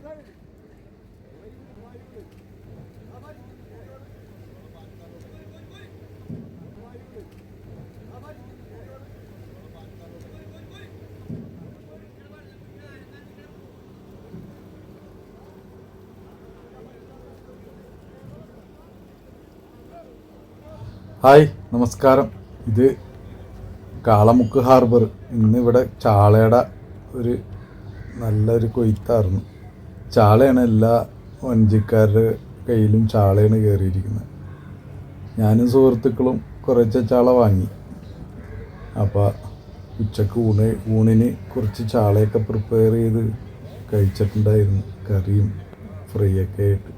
Hi, നമസ്കാരം. ഇത് Kalamukku harbour. ഇന്നിവിടെ ചാളയുടെ ഒരു നല്ലൊരു കൊയ്ത്തായിരുന്നു. ചാളയാണ്, എല്ലാ വഞ്ചിക്കാരുടെ കയ്യിലും ചാളയാണ് കയറിയിരിക്കുന്നത്. ഞാനും സുഹൃത്തുക്കളും കുറച്ച് ചാള വാങ്ങി. അപ്പോൾ ഉച്ചക്ക് ഊണിന് കുറച്ച് ചാളയൊക്കെ പ്രിപ്പയർ ചെയ്ത് കഴിച്ചിട്ടുണ്ടായിരുന്നു. കറിയും ഫ്രൈ ഒക്കെ ആയിട്ട്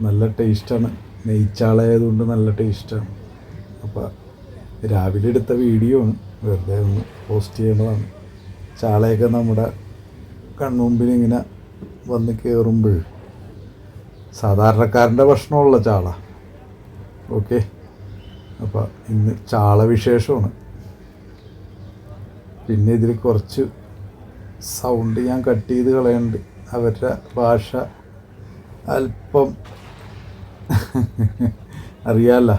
നല്ല ടേസ്റ്റാണ്. നെയ്ച്ചാളായതുകൊണ്ട് നല്ല ടേസ്റ്റാണ്. അപ്പോൾ രാവിലെ എടുത്ത വീഡിയോ ആണ്, വെറുതെ ഒന്ന് പോസ്റ്റ് ചെയ്യേണ്ടതാണ്. ചാളയൊക്കെ നമ്മുടെ കൺമുമ്പിൽ ഇങ്ങനെ വന്ന് കയറുമ്പോൾ സാധാരണക്കാരൻ്റെ ഭക്ഷണമുള്ള ചാള. ഓക്കെ, അപ്പോൾ ഇന്ന് ചാള വിശേഷമാണ്. പിന്നെ ഇതിൽ കുറച്ച് സൗണ്ട് ഞാൻ കട്ട് ചെയ്ത് കളയുന്നുണ്ട്. അവരുടെ ഭാഷ അല്പം അറിയാമല്ല,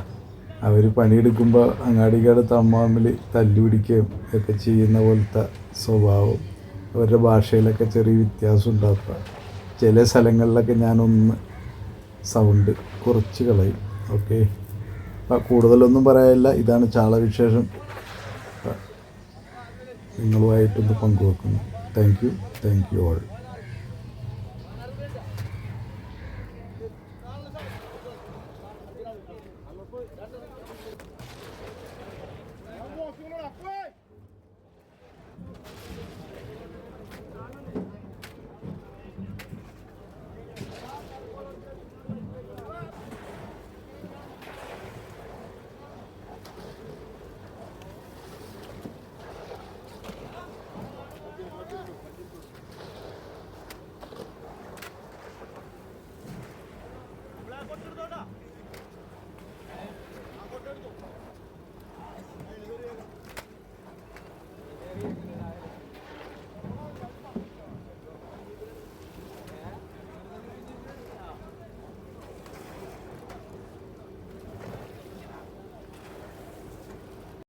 അവർ പണിയെടുക്കുമ്പോൾ അങ്ങാടിക്കാട് തമ്മിൽ തല്ലുപിടിക്കുകയും ഒക്കെ ചെയ്യുന്ന പോലത്തെ സ്വഭാവം. അവരുടെ ഭാഷയിലൊക്കെ ചെറിയ വ്യത്യാസം ഉണ്ടാക്കുക. ചില സ്ഥലങ്ങളിലൊക്കെ ഞാനൊന്ന് സൗണ്ട് കുറച്ച് കളയും. ഓക്കെ, അപ്പം കൂടുതലൊന്നും പറയാനില്ല. ഇതാണ് ചാള വിശേഷം, നിങ്ങളുമായിട്ടൊന്ന് പങ്കുവെക്കുന്നു. Thank you all.